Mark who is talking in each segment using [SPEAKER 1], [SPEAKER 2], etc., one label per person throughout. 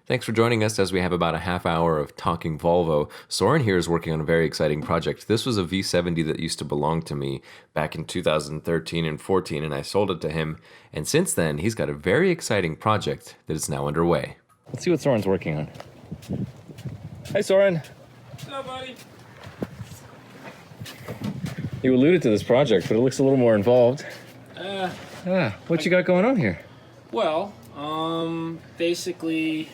[SPEAKER 1] Thanks for joining us as we have about a half hour of talking Volvo. Soren here is working on a very exciting project. This was a V70 that used to belong to me back in 2013 and 14, and I sold it to him. And since then, he's got a very exciting project that is now underway. Let's see what Soren's working on. Hi, Soren.
[SPEAKER 2] Hello, buddy.
[SPEAKER 1] You alluded to this project, but it looks a little more involved. What you got going on here?
[SPEAKER 2] Well, basically,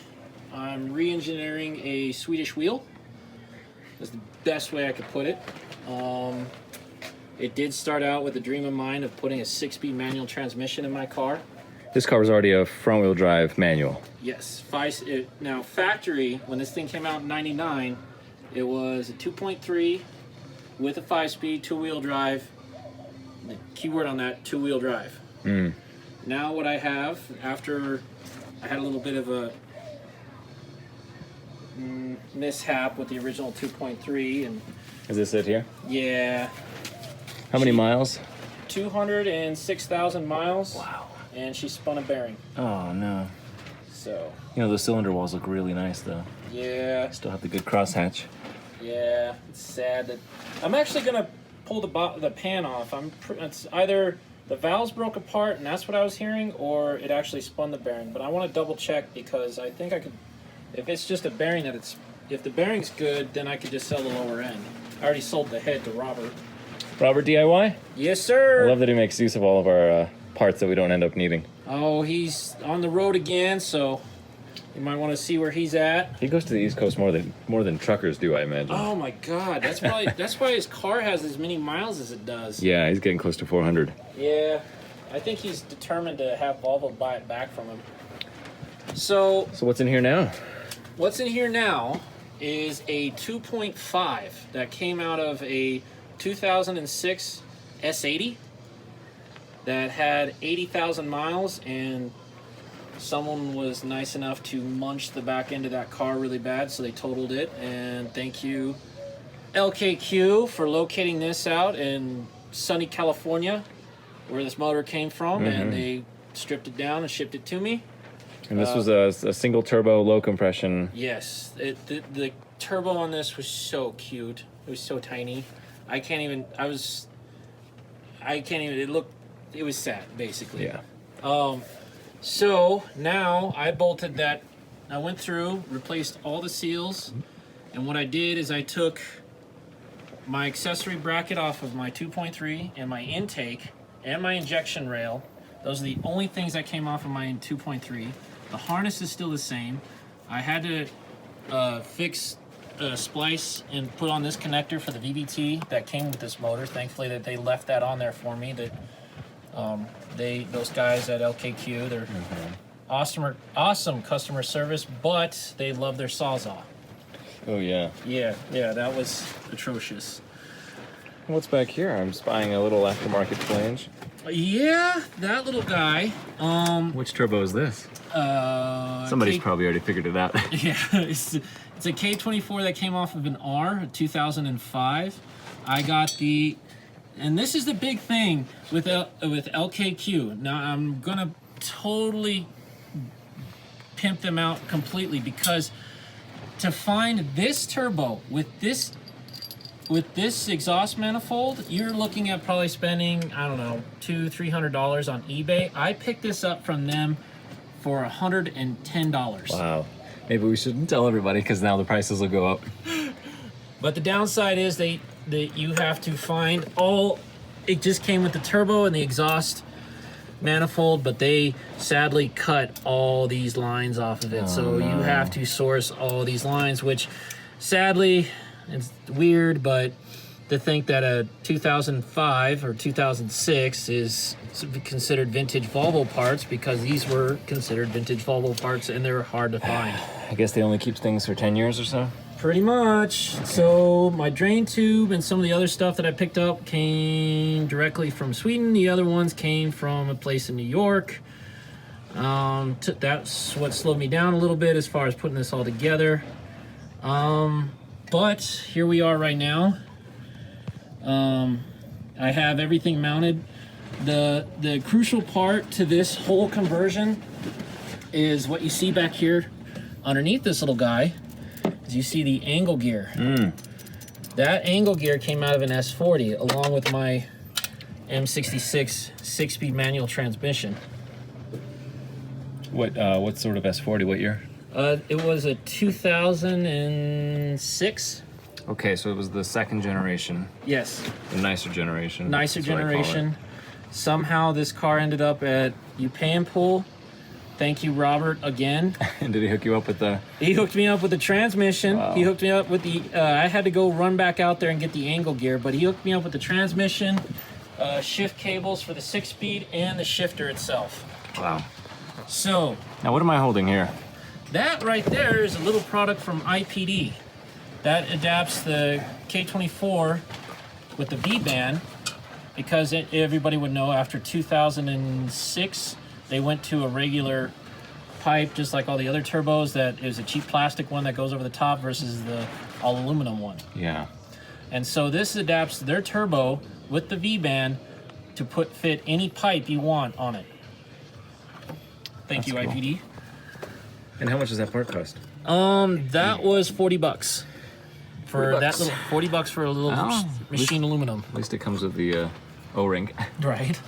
[SPEAKER 2] I'm re-engineering a Swedish wheel. That's the best way I could put it. It did start out with a dream of mine of putting a 6-speed manual transmission in my car.
[SPEAKER 1] This car was already a front-wheel drive manual.
[SPEAKER 2] Yes. Now, factory, when this thing came out in '99, it was a 2.3 with a 5-speed, two-wheel drive. The keyword on that, two-wheel drive. Now what I have, after I had a little bit of a mishap with the original 2.3, and
[SPEAKER 1] Is this it here?
[SPEAKER 2] yeah,
[SPEAKER 1] How many miles?
[SPEAKER 2] 206,000 miles.
[SPEAKER 1] Wow.
[SPEAKER 2] And she spun a bearing.
[SPEAKER 1] Oh, no.
[SPEAKER 2] So
[SPEAKER 1] You know, the cylinder walls look really nice, though.
[SPEAKER 2] yeah,
[SPEAKER 1] Still have the good crosshatch.
[SPEAKER 2] yeah, it's sad that I'm actually gonna pull the pan off. It's either the valves broke apart and that's what I was hearing, or it actually spun the bearing. But I want to double check because I think I could. If it's just a bearing if the bearing's good, then I could just sell the lower end. I already sold the head to Robert.
[SPEAKER 1] Robert DIY?
[SPEAKER 2] Yes, sir.
[SPEAKER 1] I love that he makes use of all of our parts that we don't end up needing.
[SPEAKER 2] Oh, he's on the road again, so you might want to see where he's at.
[SPEAKER 1] He goes to the East Coast more than truckers do, I imagine.
[SPEAKER 2] Oh my God, that's why his car has as many miles as it does.
[SPEAKER 1] Yeah, he's getting close to 400.
[SPEAKER 2] Yeah, I think he's determined to have Volvo buy it back from him. So
[SPEAKER 1] what's in here now?
[SPEAKER 2] what's in here now is a 2.5 that came out of a 2006 S80 that had 80,000 miles, and someone was nice enough to munch the back end of that car really bad, so they totaled it. And thank you, LKQ, for locating this out in sunny California, where this motor came from, and they stripped it down and shipped it to me.
[SPEAKER 1] And this was a single turbo, low compression.
[SPEAKER 2] Yes, the turbo on this was so cute. It was so tiny. It was sad, basically.
[SPEAKER 1] Yeah.
[SPEAKER 2] So now I bolted that. I went through, replaced all the seals, and what I did is I took my accessory bracket off of my 2.3 and my intake and my injection rail. Those are the only things that came off of my 2.3. The harness is still the same. I had to fix, splice, and put on this connector for the VVT that came with this motor. Thankfully that they left that on there for me. Those guys at LKQ, they're awesome customer service, but they love their Sawzall.
[SPEAKER 1] Oh, yeah.
[SPEAKER 2] Yeah, that was atrocious.
[SPEAKER 1] What's back here? I'm spying a little aftermarket flange.
[SPEAKER 2] Yeah, that little guy.
[SPEAKER 1] Which turbo is this? Somebody's probably already figured it out.
[SPEAKER 2] Yeah, it's a K24 that came off of an R, 2005. I got and this is the big thing with LKQ. Now I'm gonna totally pimp them out completely, because to find this turbo with this exhaust manifold, you're looking at probably spending, I don't know, $200-300 on eBay. I picked this up from them for $110.
[SPEAKER 1] Wow. Maybe we shouldn't tell everybody, because now the prices will go up.
[SPEAKER 2] But the downside is that you have to find it just came with the turbo and the exhaust manifold, but they sadly cut all these lines off of it. So you have to source all these lines, which sadly, it's weird, but to think that a 2005 or 2006 is considered vintage Volvo parts, because these were considered vintage Volvo parts and they're hard to find.
[SPEAKER 1] I guess they only keep things for 10 years or so?
[SPEAKER 2] Pretty much. So my drain tube and some of the other stuff that I picked up came directly from Sweden. The other ones came from a place in New York. That's what slowed me down a little bit as far as putting this all together. But here we are right now. I have everything mounted. The crucial part to this whole conversion is what you see back here. underneath this little guy, as you see the angle gear. That angle gear came out of an S40 along with my M66 6-speed manual transmission.
[SPEAKER 1] What sort of S40? What year?
[SPEAKER 2] It was a 2006.
[SPEAKER 1] Okay, so it was the second generation.
[SPEAKER 2] Yes.
[SPEAKER 1] The nicer generation.
[SPEAKER 2] Nicer generation. Somehow this car ended up at Upayan Pool. Thank you, Robert, again.
[SPEAKER 1] And did he hook you up with the...
[SPEAKER 2] He hooked me up with the transmission.
[SPEAKER 1] Wow.
[SPEAKER 2] He hooked me up with the... I had to go run back out there and get the angle gear, but he hooked me up with the transmission, shift cables for the 6-speed, and the shifter itself.
[SPEAKER 1] Wow.
[SPEAKER 2] So...
[SPEAKER 1] Now what am I holding here?
[SPEAKER 2] That right there is a little product from IPD. That adapts the K24 with the V-band, because everybody would know after 2006, they went to a regular pipe, just like all the other turbos, that is a cheap plastic one that goes over the top versus the all aluminum one.
[SPEAKER 1] Yeah.
[SPEAKER 2] And so this adapts their turbo with the V-band to fit any pipe you want on it. Thank you,
[SPEAKER 1] cool.
[SPEAKER 2] IPD.
[SPEAKER 1] And how much does that part cost?
[SPEAKER 2] That was $40 for that little $40 for a little machine aluminum.
[SPEAKER 1] At least it comes with the O-ring.
[SPEAKER 2] Right.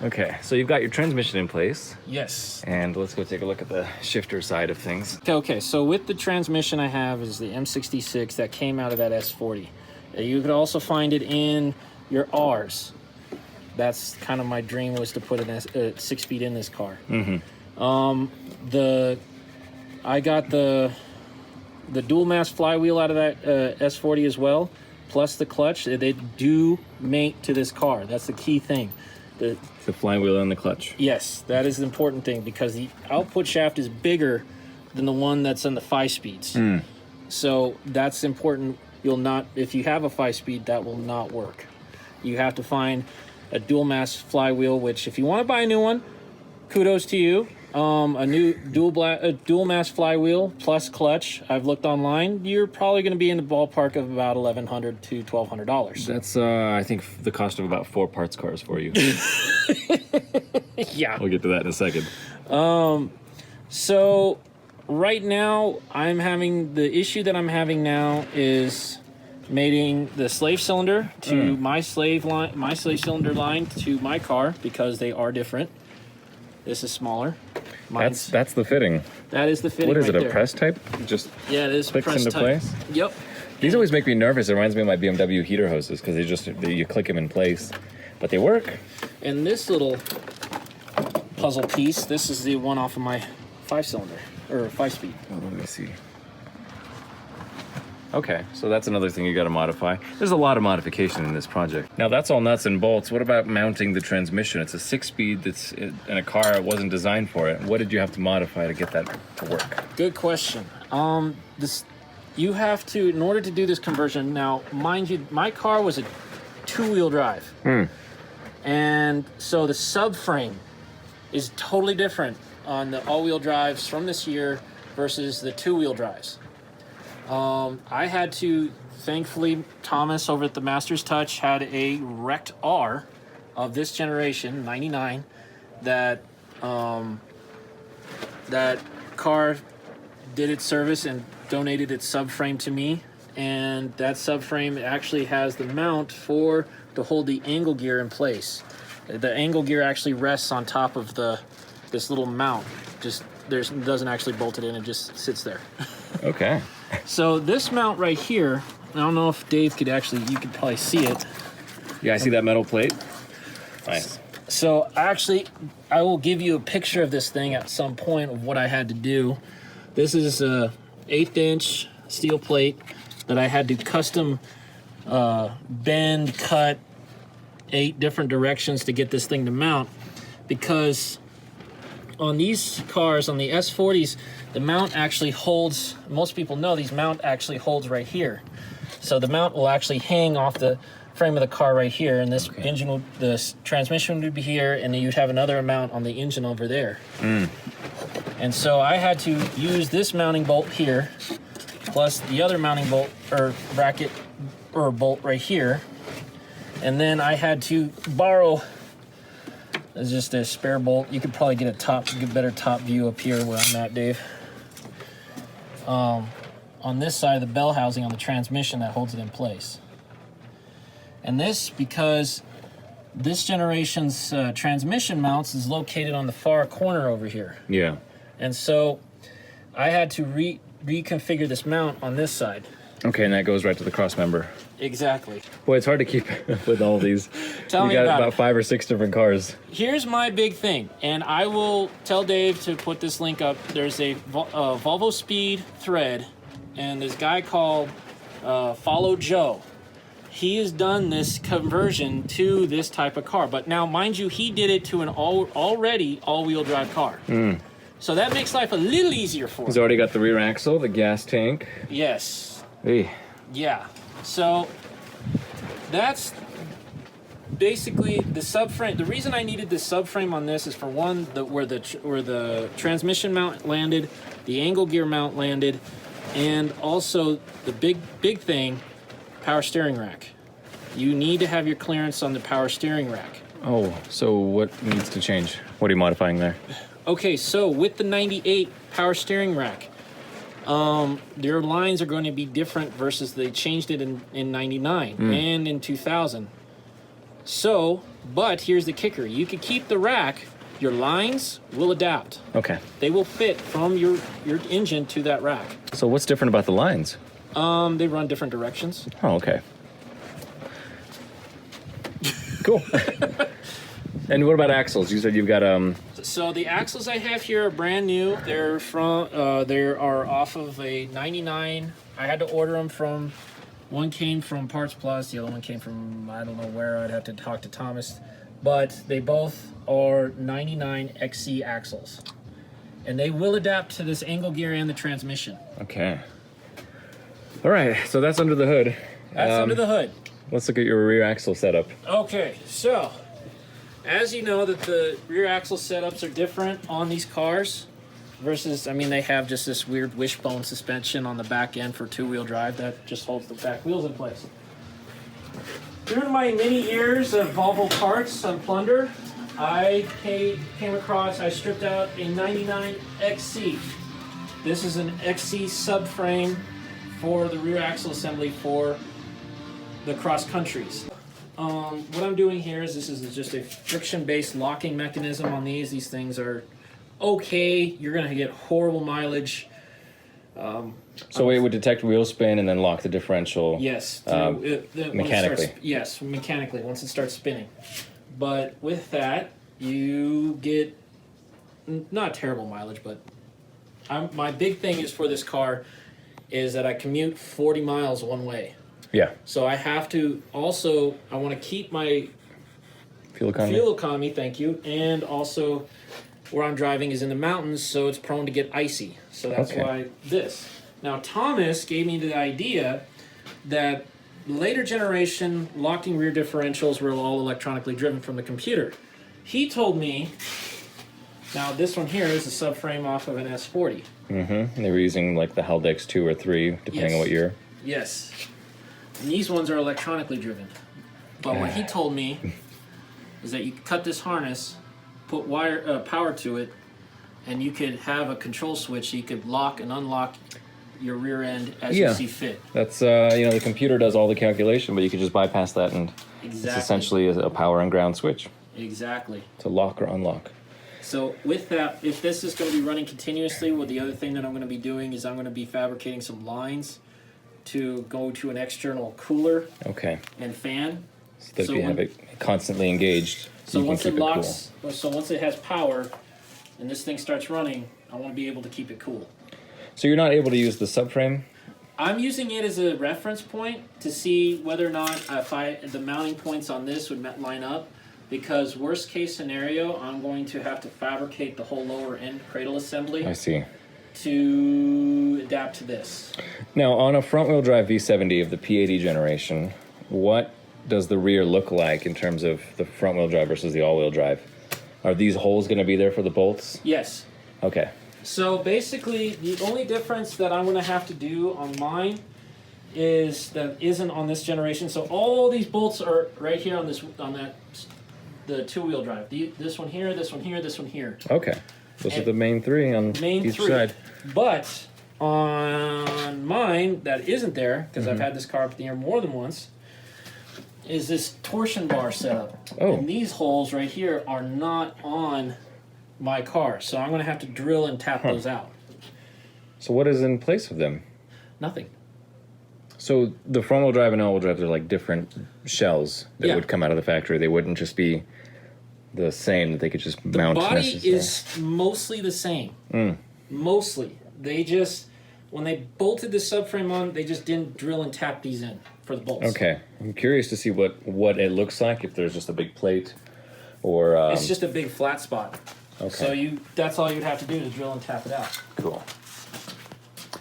[SPEAKER 1] Okay, so you've got your transmission in place.
[SPEAKER 2] Yes.
[SPEAKER 1] And let's go take a look at the shifter side of things.
[SPEAKER 2] Okay, so with the transmission I have is the M66 that came out of that S40. You could also find it in your Rs. That's kind of my dream, was to put a 6-speed in this car. I got the dual mass flywheel out of that S40 as well, plus the clutch. They do mate to this car. That's the key thing.
[SPEAKER 1] The flywheel and the clutch.
[SPEAKER 2] Yes, that is the important thing, because the output shaft is bigger than the one that's in the 5-speeds. So that's important. You'll not, if you have a 5-speed, that will not work. You have to find a dual mass flywheel, which if you want to buy a new one, kudos to you. A new dual mass flywheel plus clutch. I've looked online. You're probably going to be in the ballpark of about $1,100 to $1,200.
[SPEAKER 1] That's I think the cost of about 4 parts cars for you.
[SPEAKER 2] Yeah.
[SPEAKER 1] We'll get to that in a second.
[SPEAKER 2] So right now the issue that I'm having now is mating the slave cylinder to my slave cylinder line to my car, because they are different. This is smaller.
[SPEAKER 1] That's the fitting.
[SPEAKER 2] That is the fitting.
[SPEAKER 1] What is
[SPEAKER 2] right
[SPEAKER 1] it, a
[SPEAKER 2] there.
[SPEAKER 1] press type? Just
[SPEAKER 2] Yeah, it is
[SPEAKER 1] clicks
[SPEAKER 2] press
[SPEAKER 1] into
[SPEAKER 2] type.
[SPEAKER 1] place?
[SPEAKER 2] Yep.
[SPEAKER 1] These always make me nervous. It reminds me of my BMW heater hoses, because you click them in place, but they work.
[SPEAKER 2] And this little puzzle piece, this is the one off of my 5-cylinder or 5-speed.
[SPEAKER 1] Oh, let me see. Okay, so that's another thing you got to modify. There's a lot of modification in this project. Now that's all nuts and bolts. What about mounting the transmission? It's a 6-speed that's in a car. It wasn't designed for it. What did you have to modify to get that to work?
[SPEAKER 2] Good question. You have to, in order to do this conversion, now mind you, my car was a 2-wheel drive. And so the subframe is totally different on the all-wheel drives from this year versus the 2-wheel drives. I had to, thankfully, Thomas over at the Masters Touch had a wrecked R of this generation, 99, that car did its service and donated its subframe to me. And that subframe actually has the mount to hold the angle gear in place. The angle gear actually rests on top of this little mount. Doesn't actually bolt it in, it just sits there.
[SPEAKER 1] Okay.
[SPEAKER 2] So this mount right here, I don't know if Dave could you could probably see it.
[SPEAKER 1] Yeah, I see that metal plate. Nice.
[SPEAKER 2] So actually, I will give you a picture of this thing at some point of what I had to do. This is a 1/8" steel plate that I had to custom bend, cut 8 different directions to get this thing to mount, because on these cars, on the S40s, the mount actually holds, most people know these mount actually holds right here. So the mount will actually hang off the frame of the car right here, and this engine, this transmission would be here, and then you'd have another mount on the engine over there. And so I had to use this mounting bolt here, plus the other mounting bolt or bracket or bolt right here. And then I had to borrow just a spare bolt. You could probably get a better top view up here where I'm at, Dave. on this side of the bell housing on the transmission that holds it in place. And this because this generation's transmission mounts is located on the far corner over here.
[SPEAKER 1] Yeah.
[SPEAKER 2] And so I had to reconfigure this mount on this side.
[SPEAKER 1] Okay, and that goes right to the cross member.
[SPEAKER 2] Exactly.
[SPEAKER 1] Boy, it's hard to keep up with all these.
[SPEAKER 2] Tell me
[SPEAKER 1] got
[SPEAKER 2] about
[SPEAKER 1] about 5 or 6 different cars.
[SPEAKER 2] Here's my big thing, and I will tell Dave to put this link up. There's a Volvo Speed thread, and this guy called Follow Joe. He has done this conversion to this type of car, but now, mind you, he did it to an already all-wheel drive car. So that makes life a little easier for him.
[SPEAKER 1] He's already got the rear axle, the gas tank.
[SPEAKER 2] Yes.
[SPEAKER 1] Hey.
[SPEAKER 2] Yeah. So that's basically the subframe. The reason I needed the subframe on this is, for one, where the transmission mount landed, the angle gear mount landed, and also the big thing, power steering rack. You need to have your clearance on the power steering rack.
[SPEAKER 1] Oh, so what needs to change? What are you modifying there?
[SPEAKER 2] Okay, so with the 98 power steering rack, their lines are going to be different versus they changed it in 99 and in 2000. So, but here's the kicker. You can keep the rack. Your lines will adapt.
[SPEAKER 1] Okay.
[SPEAKER 2] They will fit from your engine to that rack.
[SPEAKER 1] So what's different about the lines?
[SPEAKER 2] They run different directions.
[SPEAKER 1] Oh, okay. Cool. And what about axles? You said you've got
[SPEAKER 2] So the axles I have here are brand new. They're from they are off of a 99. I had to order them from, one came from Parts Plus, the other one came from I don't know where. I'd have to talk to Thomas, but they both are 99 XC axles, and they will adapt to this angle gear and the transmission.
[SPEAKER 1] Okay. All right, so that's under the hood.
[SPEAKER 2] That's under the hood.
[SPEAKER 1] Let's look at your rear axle setup.
[SPEAKER 2] Okay, so as you know that the rear axle setups are different on these cars versus, I mean, they have just this weird wishbone suspension on the back end for two-wheel drive that just holds the back wheels in place. Through my many years of Volvo parts on Plunder, I came across, I stripped out a 99 XC. This is an XC subframe for the rear axle assembly for the cross countries. What I'm doing here is this is just a friction-based locking mechanism on these. These things are okay. You're going to get horrible mileage.
[SPEAKER 1] So it would detect wheel spin and then lock the differential.
[SPEAKER 2] Yes.
[SPEAKER 1] Mechanically.
[SPEAKER 2] Yes, mechanically, once it starts spinning. But with that, you get not terrible mileage, but my big thing is for this car is that I commute 40 miles one way.
[SPEAKER 1] Yeah.
[SPEAKER 2] So I have to also, I want to keep my
[SPEAKER 1] fuel economy,
[SPEAKER 2] thank you, and also where I'm driving is in the mountains, so it's prone to get icy. So that's why this. Now Thomas gave me the idea that later generation locking rear differentials were all electronically driven from the computer. He told me, now this one here is a subframe off of an S40.
[SPEAKER 1] Mm-hmm. They were using like the Haldex 2 or 3, depending on what year.
[SPEAKER 2] Yes. And these ones are electronically driven. But what he told me is that you could cut this harness, put power to it, and you could have a control switch. You could lock and unlock your rear end as you see fit.
[SPEAKER 1] That's, the computer does all the calculation, but you could just bypass that, and it's essentially a power and ground switch.
[SPEAKER 2] Exactly.
[SPEAKER 1] To lock or unlock.
[SPEAKER 2] So with that, if this is going to be running continuously, well, the other thing that I'm going to be doing is I'm going to be fabricating some lines to go to an external cooler and fan.
[SPEAKER 1] So that you have it constantly engaged.
[SPEAKER 2] So once it locks, so once it has power and this thing starts running, I want to be able to keep it cool.
[SPEAKER 1] So you're not able to use the subframe?
[SPEAKER 2] I'm using it as a reference point to see whether or not the mounting points on this would line up, because worst case scenario, I'm going to have to fabricate the whole lower end cradle assembly.
[SPEAKER 1] I see.
[SPEAKER 2] To adapt to this.
[SPEAKER 1] Now, on a front-wheel drive V70 of the P80 generation, what does the rear look like in terms of the front-wheel drive versus the all-wheel drive? Are these holes going to be there for the bolts?
[SPEAKER 2] Yes.
[SPEAKER 1] Okay.
[SPEAKER 2] So basically, the only difference that I'm going to have to do on mine is that isn't on this generation. So all these bolts are right here on the two-wheel drive. This one here, this one here, this one here.
[SPEAKER 1] Okay. Those are the main three on each side.
[SPEAKER 2] But on mine that isn't there, because I've had this car up in the air more than once, is this torsion bar setup.
[SPEAKER 1] Oh.
[SPEAKER 2] And these holes right here are not on my car, so I'm going to have to drill and tap those out.
[SPEAKER 1] So what is in place of them?
[SPEAKER 2] Nothing.
[SPEAKER 1] So the front-wheel drive and all-wheel drive, they're like different shells that would come out of the factory. They wouldn't just be the same, that they could just mount.
[SPEAKER 2] The body is mostly the same. Mostly. They just, when they bolted the subframe on, they just didn't drill and tap these in for the bolts.
[SPEAKER 1] Okay. I'm curious to see what it looks like, if there's just a big plate or...
[SPEAKER 2] it's just a big flat spot.
[SPEAKER 1] Okay.
[SPEAKER 2] So that's all you'd have to do to drill and tap it out.
[SPEAKER 1] Cool.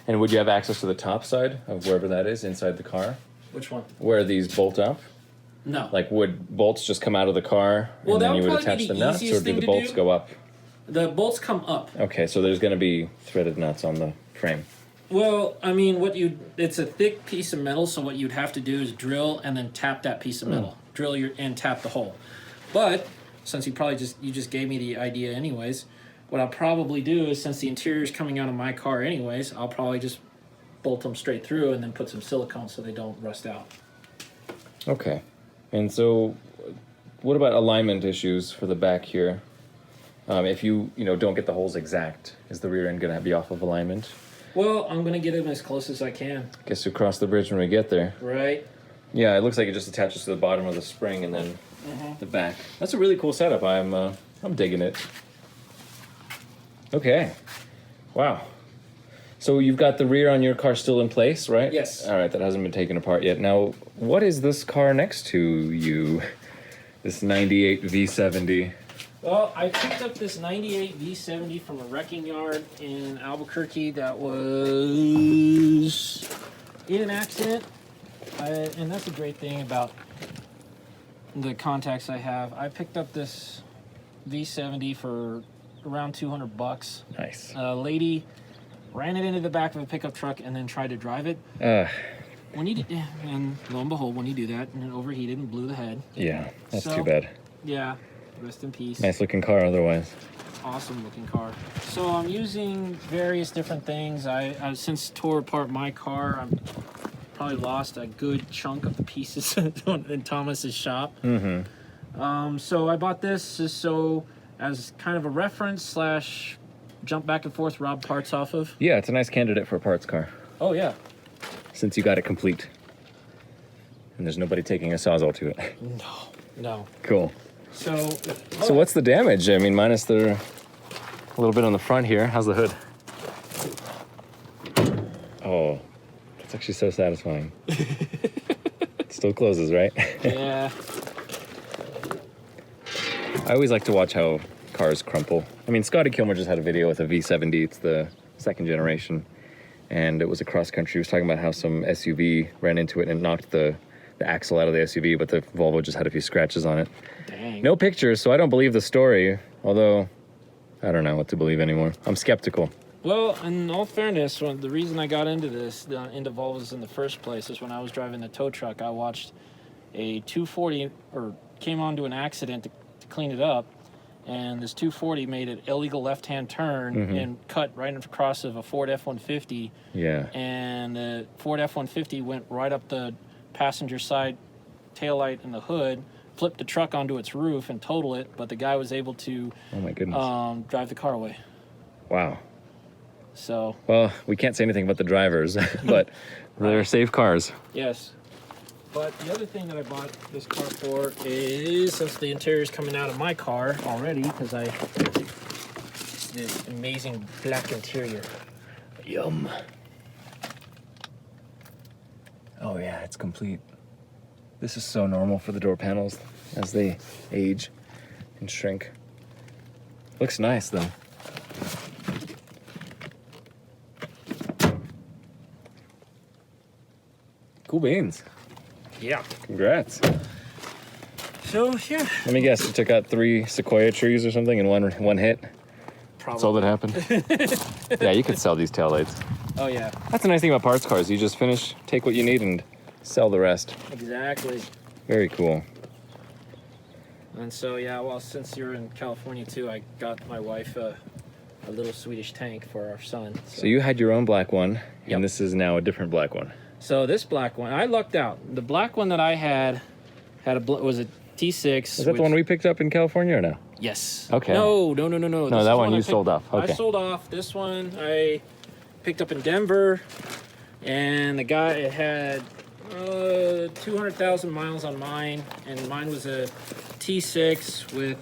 [SPEAKER 1] And would you have access to the top side of wherever that is inside the car?
[SPEAKER 2] Which one?
[SPEAKER 1] Where these bolt up?
[SPEAKER 2] No.
[SPEAKER 1] Like, would bolts just come out of the car and then you would attach the nuts, or do the bolts go up?
[SPEAKER 2] The bolts come up.
[SPEAKER 1] Okay, so there's going to be threaded nuts on the frame.
[SPEAKER 2] Well, I mean, it's a thick piece of metal, so what you'd have to do is drill and then tap that piece of metal. Drill and tap the hole. But since you just gave me the idea anyways, what I'll probably do is, since the interior is coming out of my car anyways, I'll probably just bolt them straight through and then put some silicone so they don't rust out.
[SPEAKER 1] Okay. And so what about alignment issues for the back here? If you don't get the holes exact, is the rear end going to be off of alignment?
[SPEAKER 2] Well, I'm going to get them as close as I can.
[SPEAKER 1] Guess we'll cross the bridge when we get there.
[SPEAKER 2] Right.
[SPEAKER 1] Yeah, it looks like it just attaches to the bottom of the spring and then the back. That's a really cool setup. I'm digging it. Okay. Wow. So you've got the rear on your car still in place, right?
[SPEAKER 2] Yes.
[SPEAKER 1] All right, that hasn't been taken apart yet. Now, what is this car next to you? This 98 V70.
[SPEAKER 2] Well, I picked up this 98 V70 from a wrecking yard in Albuquerque that was in an accident. And that's a great thing about the contacts I have. I picked up this V70 for around $200.
[SPEAKER 1] Nice.
[SPEAKER 2] A lady ran it into the back of a pickup truck and then tried to drive it. And lo and behold, when you do that, and it overheated and blew the head.
[SPEAKER 1] Yeah, that's too bad.
[SPEAKER 2] Yeah, rest in peace.
[SPEAKER 1] Nice looking car otherwise.
[SPEAKER 2] Awesome looking car. So I'm using various different things. I since tore apart my car, I'm probably lost a good chunk of the pieces in Thomas's shop. So I bought this just as kind of a reference / jump back and forth, rob parts off of.
[SPEAKER 1] Yeah, it's a nice candidate for a parts car.
[SPEAKER 2] Oh yeah.
[SPEAKER 1] Since you got it complete. And there's nobody taking a Sawzall to it.
[SPEAKER 2] No.
[SPEAKER 1] Cool.
[SPEAKER 2] So
[SPEAKER 1] what's the damage? I mean, minus a little bit on the front here. How's the hood? Oh, that's actually so satisfying. It still closes, right?
[SPEAKER 2] Yeah.
[SPEAKER 1] I always like to watch how cars crumple. I mean, Scotty Kilmer just had a video with a V70. It's the second generation. And it was a cross country. He was talking about how some SUV ran into it and knocked the axle out of the SUV, but the Volvo just had a few scratches on it.
[SPEAKER 2] Dang.
[SPEAKER 1] No pictures, so I don't believe the story. Although, I don't know what to believe anymore. I'm skeptical.
[SPEAKER 2] Well, in all fairness, the reason I got into into Volvos in the first place is when I was driving the tow truck, I watched a 240, or came onto an accident to clean it up, and this 240 made an illegal left-hand turn and cut right across of a Ford F-150.
[SPEAKER 1] Yeah.
[SPEAKER 2] And the Ford F-150 went right up the passenger side taillight and the hood, flipped the truck onto its roof and totaled it, but the guy was able to
[SPEAKER 1] Oh my goodness.
[SPEAKER 2] drive the car away.
[SPEAKER 1] Wow.
[SPEAKER 2] So.
[SPEAKER 1] Well, we can't say anything about the drivers, but they're safe cars.
[SPEAKER 2] Yes. But the other thing that I bought this car for is, since the interior is coming out of my car already, because it's this amazing black interior.
[SPEAKER 1] Yum. Oh yeah, it's complete. This is so normal for the door panels as they age and shrink. Looks nice though. Cool beans.
[SPEAKER 2] Yeah.
[SPEAKER 1] Congrats.
[SPEAKER 2] So, yeah.
[SPEAKER 1] Let me guess, you took out 3 sequoia trees or something in one hit?
[SPEAKER 2] Probably.
[SPEAKER 1] That's all that happened? Yeah, you could sell these taillights.
[SPEAKER 2] Oh, yeah.
[SPEAKER 1] That's the nice thing about parts cars. You just finish, take what you need, and sell the rest.
[SPEAKER 2] Exactly.
[SPEAKER 1] Very cool.
[SPEAKER 2] And so, yeah, well, since you're in California, too, I got my wife a a little Swedish tank for our son.
[SPEAKER 1] So you had your own black one,
[SPEAKER 2] Yep.
[SPEAKER 1] and this is now a different black one.
[SPEAKER 2] So this black one, I lucked out. The black one that I had was a T6.
[SPEAKER 1] Is that the one we picked up in California or no?
[SPEAKER 2] Yes.
[SPEAKER 1] Okay.
[SPEAKER 2] No.
[SPEAKER 1] No,
[SPEAKER 2] This
[SPEAKER 1] that
[SPEAKER 2] is
[SPEAKER 1] one
[SPEAKER 2] I
[SPEAKER 1] you
[SPEAKER 2] picked-
[SPEAKER 1] sold off. Okay.
[SPEAKER 2] I sold off. This one I picked up in Denver, and the guy had 200,000 miles on mine, and mine was a T6 with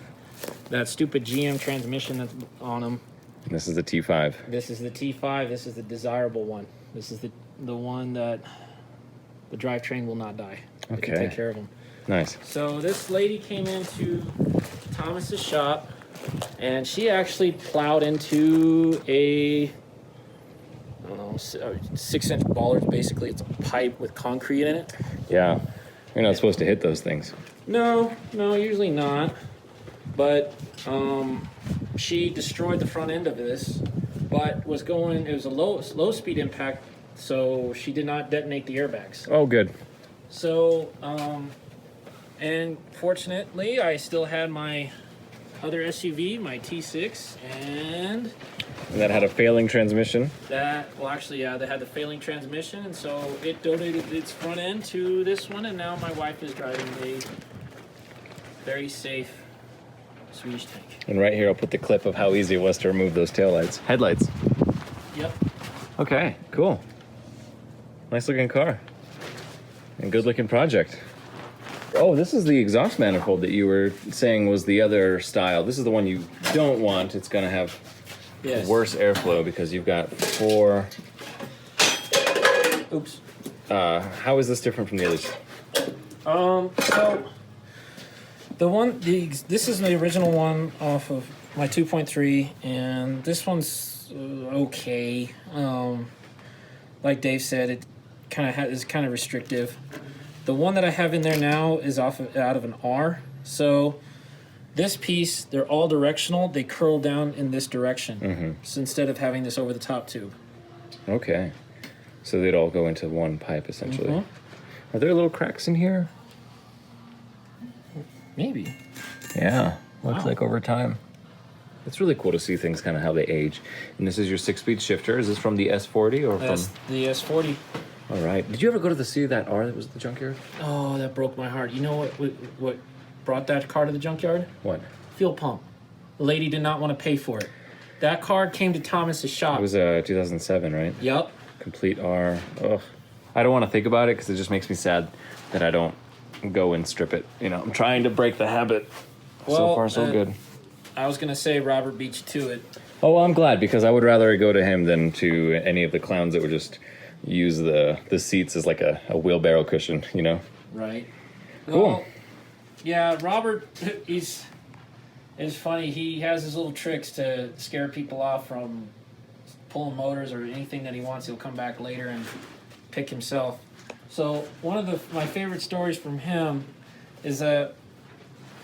[SPEAKER 2] that stupid GM transmission that's on them.
[SPEAKER 1] This is the T5.
[SPEAKER 2] This is the T5. This is the desirable one. This is the one that the drivetrain will not die. We can
[SPEAKER 1] Okay.
[SPEAKER 2] take care of them.
[SPEAKER 1] Nice.
[SPEAKER 2] So this lady came into Thomas's shop, and she actually plowed into I don't know, 6-inch bollards. Basically, it's a pipe with concrete in it.
[SPEAKER 1] Yeah. You're not supposed to hit those things.
[SPEAKER 2] No, usually not. But she destroyed the front end of this, but it was a low speed impact, so she did not detonate the airbags.
[SPEAKER 1] Oh, good.
[SPEAKER 2] So, and fortunately, I still had my other SUV, my T6, and
[SPEAKER 1] And that had a failing transmission.
[SPEAKER 2] that, well, actually, yeah, they had the failing transmission, and so it donated its front end to this one, and now my wife is driving a very safe Swedish tank.
[SPEAKER 1] And right here, I'll put the clip of how easy it was to remove those taillights. Headlights.
[SPEAKER 2] Yep.
[SPEAKER 1] Okay, cool. Nice looking car. And good looking project. Oh, this is the exhaust manifold that you were saying was the other style. This is the one you don't want. It's going to have
[SPEAKER 2] Yes.
[SPEAKER 1] worse airflow because you've got 4.
[SPEAKER 2] Oops.
[SPEAKER 1] How is this different from the others?
[SPEAKER 2] So this is the original one off of my 2.3, and this one's okay. Like Dave said, it kind of is kind of restrictive. The one that I have in there now is out of an R. So this piece, they're all directional. They curl down in this direction. So instead of having this over the top tube.
[SPEAKER 1] Okay. So they'd all go into one pipe essentially. Are there little cracks in here?
[SPEAKER 2] Maybe.
[SPEAKER 1] Yeah. Looks
[SPEAKER 2] Wow.
[SPEAKER 1] like over time. It's really cool to see things kind of how they age. And this is your 6-speed shifter. Is this from the S40 or
[SPEAKER 2] That's
[SPEAKER 1] from?
[SPEAKER 2] the S40.
[SPEAKER 1] All right. Did you ever go to see that R that was at the junkyard?
[SPEAKER 2] Oh, that broke my heart. You know what brought that car to the junkyard?
[SPEAKER 1] What?
[SPEAKER 2] Fuel pump. The lady did not want to pay for it. That car came to Thomas's shop.
[SPEAKER 1] It was 2007, right?
[SPEAKER 2] Yep.
[SPEAKER 1] Complete R. Ugh. I don't want to think about it because it just makes me sad that I don't go and strip it. You know, I'm trying to break the habit. So
[SPEAKER 2] Well,
[SPEAKER 1] far, so good.
[SPEAKER 2] I was gonna say Robert beat you to it.
[SPEAKER 1] Oh, well, I'm glad because I would rather go to him than to any of the clowns that would just use the seats as like a wheelbarrow cushion, you know?
[SPEAKER 2] Right.
[SPEAKER 1] Cool.
[SPEAKER 2] Well, yeah, Robert, it's funny. He has his little tricks to scare people off from pulling motors or anything that he wants. He'll come back later and pick himself. So one of my favorite stories from him is that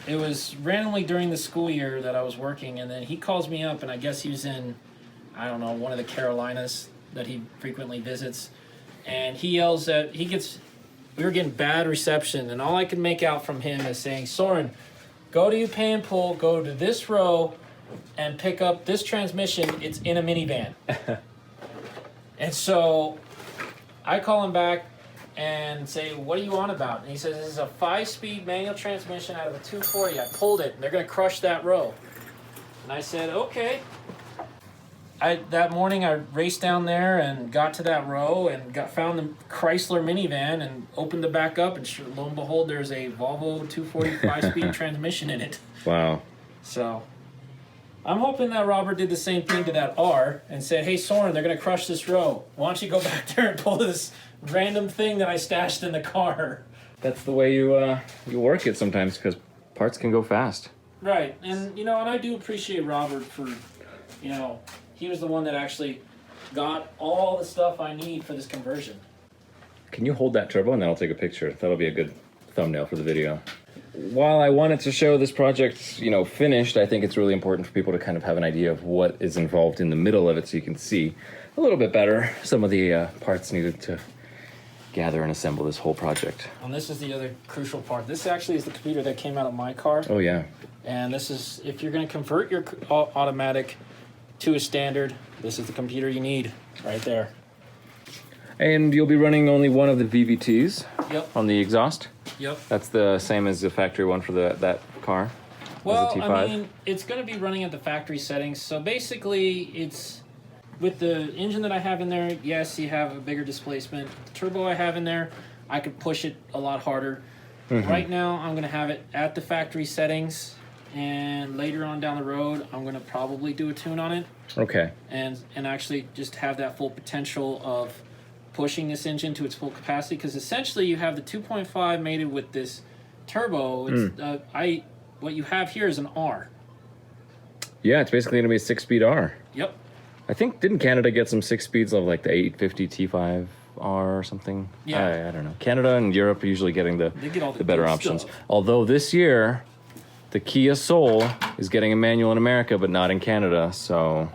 [SPEAKER 2] it was randomly during the school year that I was working, and then he calls me up, and I guess he was in, I don't know, one of the Carolinas that he frequently visits, and he yells at, we were getting bad reception, and all I could make out from him is saying, Soren, go to pay and pull, go to this row, and pick up this transmission. It's in a minivan. And so I call him back and say, what are you on about? And he says, this is a 5-speed manual transmission out of a 240. I pulled it, and they're going to crush that row. And I said, okay. That morning, I raced down there and got to that row and found the Chrysler minivan and opened the back up, and lo and behold, there's a Volvo 240 5-speed transmission in it.
[SPEAKER 1] Wow.
[SPEAKER 2] So I'm hoping that Robert did the same thing to that R and said, hey, Soren, they're going to crush this row. Why don't you go back there and pull this random thing that I stashed in the car?
[SPEAKER 1] That's the way you work it sometimes because parts can go fast.
[SPEAKER 2] Right. And, and I do appreciate Robert for, he was the one that actually got all the stuff I need for this conversion.
[SPEAKER 1] Can you hold that turbo and then I'll take a picture? That'll be a good thumbnail for the video. While I wanted to show this project, finished, I think it's really important for people to kind of have an idea of what is involved in the middle of it so you can see a little bit better some of the parts needed to gather and assemble this whole project.
[SPEAKER 2] And this is the other crucial part. This actually is the computer that came out of my car.
[SPEAKER 1] Oh, yeah.
[SPEAKER 2] And this is, if you're going to convert your automatic to a standard. This is the computer you need right there.
[SPEAKER 1] And you'll be running only one of the VVTs
[SPEAKER 2] Yep.
[SPEAKER 1] on the exhaust?
[SPEAKER 2] Yep.
[SPEAKER 1] That's the same as the factory one for that car?
[SPEAKER 2] Well,
[SPEAKER 1] T5?
[SPEAKER 2] I mean, it's going to be running at the factory settings. So basically, it's with the engine that I have in there, yes, you have a bigger displacement. The turbo I have in there, I could push it a lot harder. Right now, I'm going to have it at the factory settings. And later on down the road, I'm going to probably do a tune on it.
[SPEAKER 1] Okay.
[SPEAKER 2] And actually just have that full potential of pushing this engine to its full capacity. Because essentially, you have the 2.5 mated with this turbo. It's, what you have here is an R.
[SPEAKER 1] Yeah, it's basically going to be a 6-speed R.
[SPEAKER 2] Yep.
[SPEAKER 1] I think, didn't Canada get some 6 speeds of like the 850 T5R or something?
[SPEAKER 2] Yeah.
[SPEAKER 1] I don't know. Canada and Europe are usually getting the better
[SPEAKER 2] good
[SPEAKER 1] options.
[SPEAKER 2] stuff.
[SPEAKER 1] Although this year, the Kia Soul is getting a manual in America, but not in Canada. So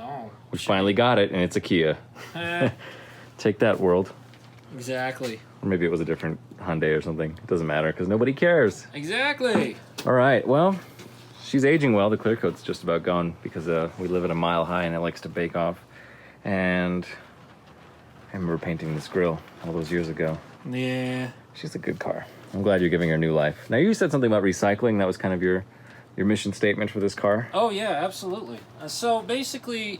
[SPEAKER 1] we finally got it, and it's a Kia. Take that, world.
[SPEAKER 2] Exactly.
[SPEAKER 1] Or maybe it was a different Hyundai or something. It doesn't matter, because nobody cares.
[SPEAKER 2] Exactly.
[SPEAKER 1] All right, well, she's aging well. The clear coat's just about gone because we live at a mile high and it likes to bake off. And I remember painting this grill all those years ago.
[SPEAKER 2] Yeah.
[SPEAKER 1] She's a good car. I'm glad you're giving her new life. Now, you said something about recycling. That was kind of your mission statement for this car.
[SPEAKER 2] Oh, yeah, absolutely. So basically,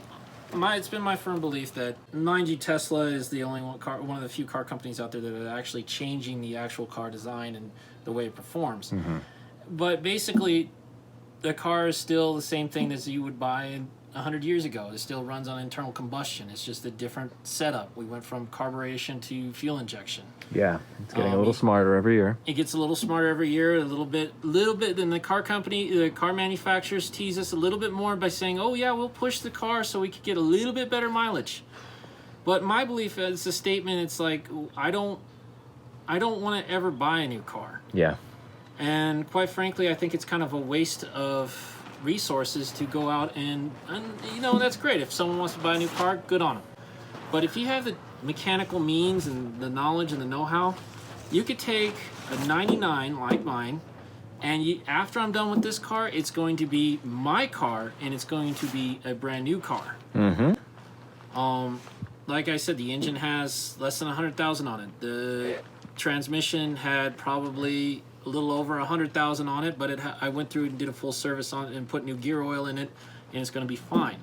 [SPEAKER 2] it's been my firm belief that, mind you, Tesla is the only one of the few car companies out there that are actually changing the actual car design and the way it performs. But basically, the car is still the same thing as you would buy 100 years ago. It still runs on internal combustion. It's just a different setup. We went from carburation to fuel injection.
[SPEAKER 1] Yeah, it's getting a little smarter every year.
[SPEAKER 2] It gets a little smarter every year, a little bit. Then the car manufacturers tease us a little bit more by saying, "Oh yeah, we'll push the car so we could get a little bit better mileage." But my belief is a statement. It's like I don't want to ever buy a new car.
[SPEAKER 1] Yeah.
[SPEAKER 2] And quite frankly, I think it's kind of a waste of resources to go out and that's great. If someone wants to buy a new car, good on them. But if you have the mechanical means and the knowledge and the know-how, you could take a 99 like mine, and after I'm done with this car, it's going to be my car, and it's going to be a brand new car. Like I said, the engine has less than 100,000 on it. The transmission had probably a little over 100,000 on it, but I went through and did a full service on it and put new gear oil in it, and it's going to be fine.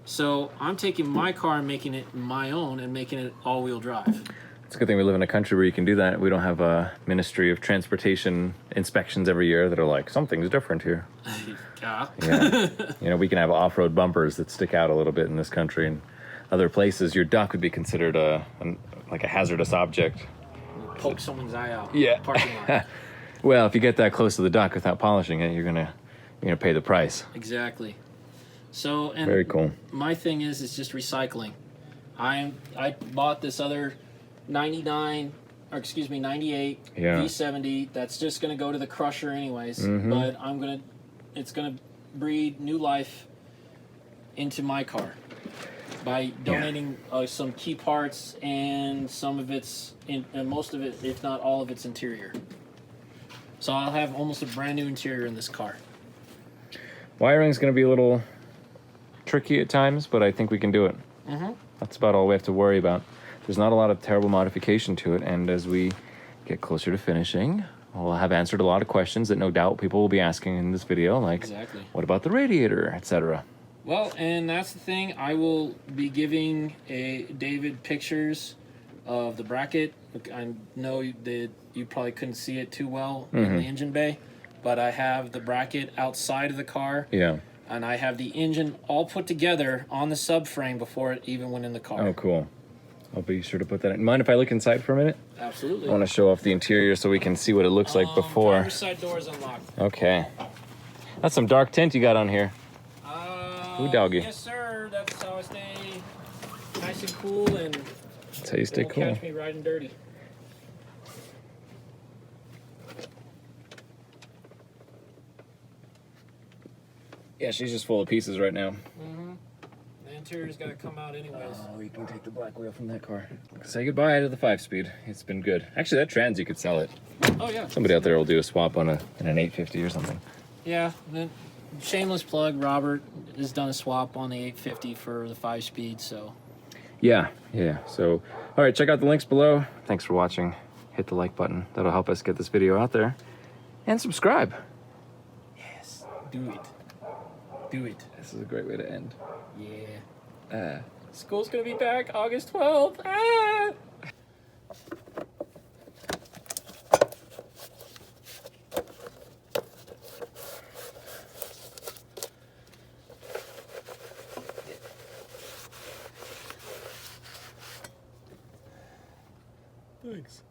[SPEAKER 2] So I'm taking my car and making it my own and making it all-wheel drive.
[SPEAKER 1] It's a good thing we live in a country where you can do that. We don't have a Ministry of Transportation inspections every year that are like, something's different here. Yeah. We can have off-road bumpers that stick out a little bit in this country, and other places your duck would be considered like a hazardous object.
[SPEAKER 2] Poke someone's eye out.
[SPEAKER 1] Yeah.
[SPEAKER 2] Parking lot.
[SPEAKER 1] Well, if you get that close to the duck without polishing it, you're gonna pay the price.
[SPEAKER 2] Exactly. So, and
[SPEAKER 1] very cool.
[SPEAKER 2] My thing is just recycling. I bought this other 98 V70 that's just gonna go to the crusher anyways. But it's gonna breathe new life into my car by donating some key parts and some of and most of it, if not all of its interior. So I'll have almost a brand new interior in this car.
[SPEAKER 1] Wiring's going to be a little tricky at times, but I think we can do it. That's about all we have to worry about. There's not a lot of terrible modification to it, and as we get closer to finishing, we'll have answered a lot of questions that no doubt people will be asking in this video, like, what about the radiator, etc.
[SPEAKER 2] Well, and that's the thing. I will be giving David pictures of the bracket. I know that you probably couldn't see it too well in the engine bay, but I have the bracket outside of the car. Yeah. And I have the engine all put together on the subframe before it even went in the car.
[SPEAKER 1] Oh, cool. I'll be sure to put that in. Mind if I look inside for a minute?
[SPEAKER 2] Absolutely.
[SPEAKER 1] I want to show off the interior so we can see what it looks like before.
[SPEAKER 2] Driver's side door is unlocked.
[SPEAKER 1] Okay. That's some dark tint you got on here. Ooh, doggy.
[SPEAKER 2] Yes, sir. That's how I stay nice and cool, and
[SPEAKER 1] that's how you stay cool.
[SPEAKER 2] Catch me riding dirty.
[SPEAKER 1] Yeah, she's just full of pieces right now.
[SPEAKER 2] The interior's got to come out anyways.
[SPEAKER 1] Oh, you can take the black wheel from that car. Say goodbye to the 5-speed. It's been good. Actually, that trans, you could sell it.
[SPEAKER 2] Oh, yeah.
[SPEAKER 1] Somebody out there will do a swap on an 850 or something.
[SPEAKER 2] Yeah. shameless plug, Robert has done a swap on the 850 for the 5-speed, so.
[SPEAKER 3] Yeah. So, all right, check out the links below. Thanks for watching. Hit the like button. That'll help us get this video out there. And subscribe.
[SPEAKER 2] Yes, do it. Do it.
[SPEAKER 3] This is a great way to end.
[SPEAKER 2] Yeah. School's gonna be back August 12th. Ah! Thanks.